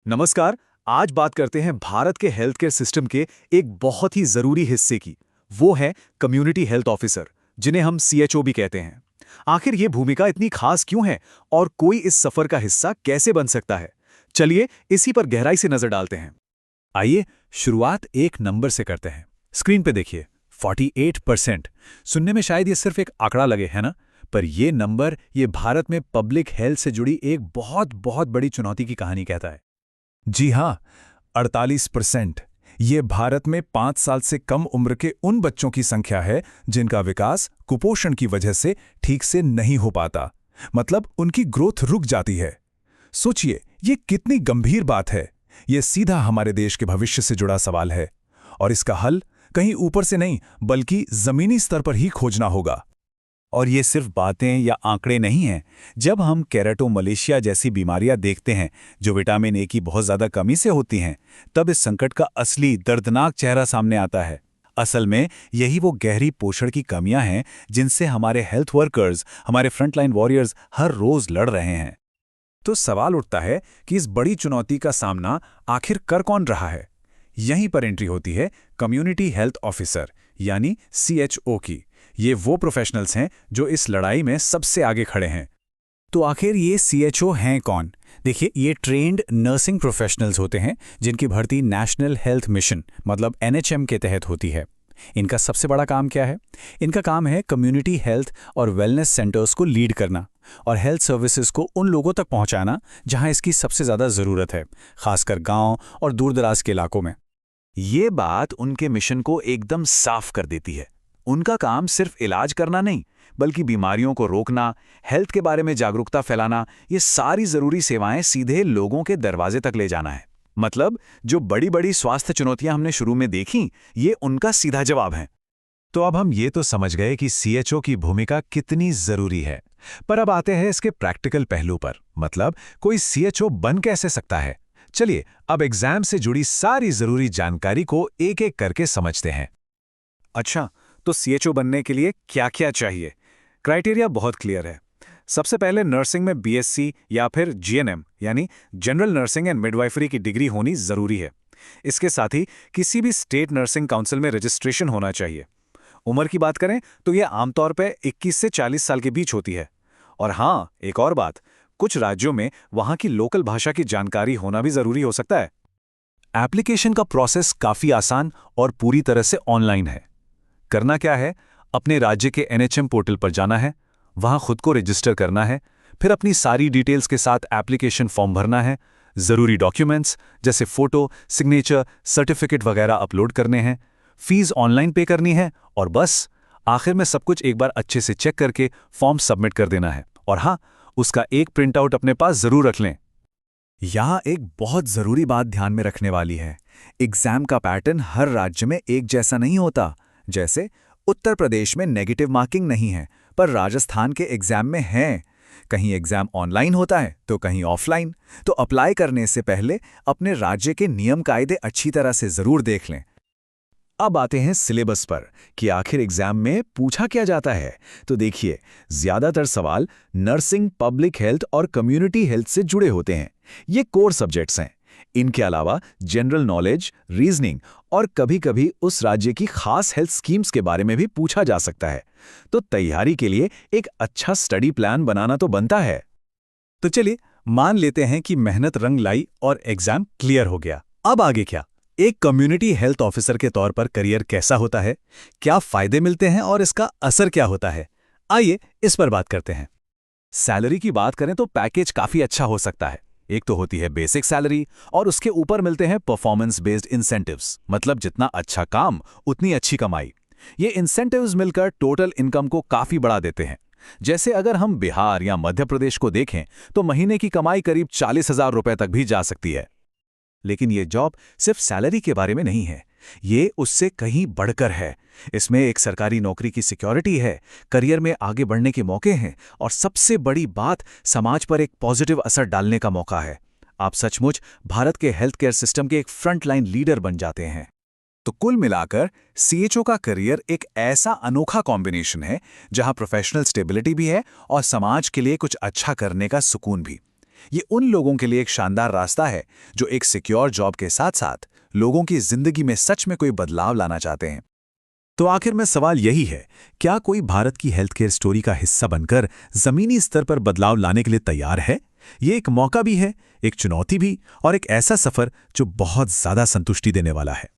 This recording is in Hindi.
नमस्कार। आज बात करते हैं भारत के हेल्थ केयर सिस्टम के एक बहुत ही जरूरी हिस्से की। वो है कम्युनिटी हेल्थ ऑफिसर, जिन्हें हम सीएचओ भी कहते हैं। आखिर ये भूमिका इतनी खास क्यों है और कोई इस सफर का हिस्सा कैसे बन सकता है? चलिए इसी पर गहराई से नजर डालते हैं। आइए शुरुआत एक नंबर से करते हैं। स्क्रीन पे देखिए 48%। सुनने में शायद ये सिर्फ एक आंकड़ा लगे, है ना? पर ये नंबर ये भारत में पब्लिक हेल्थ से जुड़ी एक बहुत बहुत बड़ी चुनौती की कहानी कहता है। जी हाँ, 48%। ये भारत में 5 साल से कम उम्र के उन बच्चों की संख्या है जिनका विकास कुपोषण की वजह से ठीक से नहीं हो पाता। मतलब उनकी ग्रोथ रुक जाती है। सोचिए, ये कितनी गंभीर बात है। ये सीधा हमारे देश के भविष्य से जुड़ा सवाल है और इसका हल कहीं ऊपर से नहीं बल्कि जमीनी स्तर पर ही खोजना होगा। और ये सिर्फ बातें या आंकड़े नहीं हैं। जब हम केराटोमलेशिया जैसी बीमारियां देखते हैं जो विटामिन ए की बहुत ज़्यादा कमी से होती हैं, तब इस संकट का असली दर्दनाक चेहरा सामने आता है। असल में यही वो गहरी पोषण की कमियां हैं जिनसे हमारे हेल्थ वर्कर्स, हमारे फ्रंटलाइन वॉरियर्स हर रोज लड़ रहे हैं। तो सवाल उठता है कि इस बड़ी चुनौती का सामना आखिर कर कौन रहा है? यहीं पर एंट्री होती है कम्युनिटी हेल्थ ऑफिसर यानी सीएचओ की। ये वो प्रोफेशनल्स हैं जो इस लड़ाई में सबसे आगे खड़े हैं। तो आखिर ये सीएचओ हैं कौन? देखिए, ये ट्रेंड नर्सिंग प्रोफेशनल्स होते हैं जिनकी भर्ती नेशनल हेल्थ मिशन मतलब एनएचएम के तहत होती है। इनका सबसे बड़ा काम क्या है? इनका काम है कम्युनिटी हेल्थ और वेलनेस सेंटर्स को लीड करना और हेल्थ सर्विसेज को उन लोगों तक पहुंचाना जहां इसकी सबसे ज़्यादा ज़रूरत है, खासकर गांव और दूरदराज के इलाकों में। ये बात उनके मिशन को एकदम साफ कर देती है। उनका काम सिर्फ इलाज करना नहीं, बल्कि बीमारियों को रोकना, हेल्थ के बारे में जागरूकता फैलाना, ये सारी जरूरी सेवाएं सीधे लोगों के दरवाजे तक ले जाना है। मतलब जो बड़ी बड़ी स्वास्थ्य चुनौतियां हमने शुरू में देखी, ये उनका सीधा जवाब है। तो अब हम ये तो समझ गए कि सीएचओ की भूमिका कितनी जरूरी है, पर अब आते हैं इसके प्रैक्टिकल पहलू पर। मतलब कोई सीएचओ बन कैसे सकता है? चलिए अब एग्जाम से जुड़ी सारी जरूरी जानकारी को एक एक करके समझते हैं। अच्छा, तो सीएचओ बनने के लिए क्या क्या चाहिए? क्राइटेरिया बहुत क्लियर है। सबसे पहले नर्सिंग में बीएससी या फिर जीएनएम यानी जनरल नर्सिंग एंड मिडवाइफरी की डिग्री होनी जरूरी है। इसके साथ ही किसी भी स्टेट नर्सिंग काउंसिल में रजिस्ट्रेशन होना चाहिए। उम्र की बात करें तो यह आमतौर पर 21 से 40 साल के बीच होती है। और हाँ, एक और बात, कुछ राज्यों में वहां की लोकल भाषा की जानकारी होना भी जरूरी हो सकता है। एप्लीकेशन का प्रोसेस काफी आसान और पूरी तरह से ऑनलाइन है। करना क्या है? अपने राज्य के एनएचएम पोर्टल पर जाना है, वहां खुद को रजिस्टर करना है, फिर अपनी सारी डिटेल्स के साथ एप्लीकेशन फॉर्म भरना है, जरूरी डॉक्यूमेंट्स जैसे फोटो, सिग्नेचर, सर्टिफिकेट वगैरह अपलोड करने हैं, फीस ऑनलाइन पे करनी है और बस आखिर में सब कुछ एक बार अच्छे से चेक करके फॉर्म सबमिट कर देना है। और हाँ, उसका एक प्रिंट आउट अपने पास जरूर रख लें। यहाँ एक बहुत जरूरी बात ध्यान में रखने वाली है। एग्जाम का पैटर्न हर राज्य में एक जैसा नहीं होता। जैसे उत्तर प्रदेश में नेगेटिव मार्किंग नहीं है, पर राजस्थान के एग्जाम में है। कहीं एग्जाम ऑनलाइन होता है तो कहीं ऑफलाइन। तो अप्लाई करने से पहले अपने राज्य के नियम कायदे अच्छी तरह से जरूर देख लें। अब आते हैं सिलेबस पर कि आखिर एग्जाम में पूछा क्या जाता है। तो देखिए, ज्यादातर सवाल नर्सिंग, पब्लिक हेल्थ और कम्युनिटी हेल्थ से जुड़े होते हैं। ये कोर सब्जेक्ट्स हैं। इनके अलावा जनरल नॉलेज, रीजनिंग और कभी-कभी उस राज्य की खास हेल्थ स्कीम्स के बारे में भी पूछा जा सकता है। तो तैयारी के लिए एक अच्छा स्टडी प्लान बनाना तो बनता है। तो चलिए मान लेते हैं कि मेहनत रंग लाई और एग्जाम क्लियर हो गया। अब आगे क्या? एक कम्युनिटी हेल्थ ऑफिसर के तौर पर करियर कैसा होता है, क्या फायदे मिलते हैं और इसका असर क्या होता है? आइए इस पर बात करते हैं। सैलरी की बात करें तो पैकेज काफी अच्छा हो सकता है। एक तो होती है बेसिक सैलरी और उसके ऊपर मिलते हैं परफॉर्मेंस बेस्ड इंसेंटिव्स, मतलब जितना अच्छा काम उतनी अच्छी कमाई। ये इंसेंटिव्स मिलकर टोटल इनकम को काफी बढ़ा देते हैं। जैसे अगर हम बिहार या मध्य प्रदेश को देखें तो महीने की कमाई करीब 40,000 रुपए तक भी जा सकती है। लेकिन ये जॉब सिर्फ सैलरी के बारे में नहीं है, ये उससे कहीं बढ़कर है। इसमें एक सरकारी नौकरी की सिक्योरिटी है, करियर में आगे बढ़ने के मौके हैं और सबसे बड़ी बात, समाज पर एक पॉजिटिव असर डालने का मौका है। आप सचमुच भारत के हेल्थ केयर सिस्टम के एक फ्रंटलाइन लीडर बन जाते हैं। तो कुल मिलाकर सीएचओ का करियर एक ऐसा अनोखा कॉम्बिनेशन है जहां प्रोफेशनल स्टेबिलिटी भी है और समाज के लिए कुछ अच्छा करने का सुकून भी। ये उन लोगों के लिए एक शानदार रास्ता है जो एक सिक्योर जॉब के साथ साथ लोगों की जिंदगी में सच में कोई बदलाव लाना चाहते हैं। तो आखिर में सवाल यही है, क्या कोई भारत की हेल्थ केयर स्टोरी का हिस्सा बनकर जमीनी स्तर पर बदलाव लाने के लिए तैयार है? ये एक मौका भी है, एक चुनौती भी, और एक ऐसा सफर जो बहुत ज्यादा संतुष्टि देने वाला है।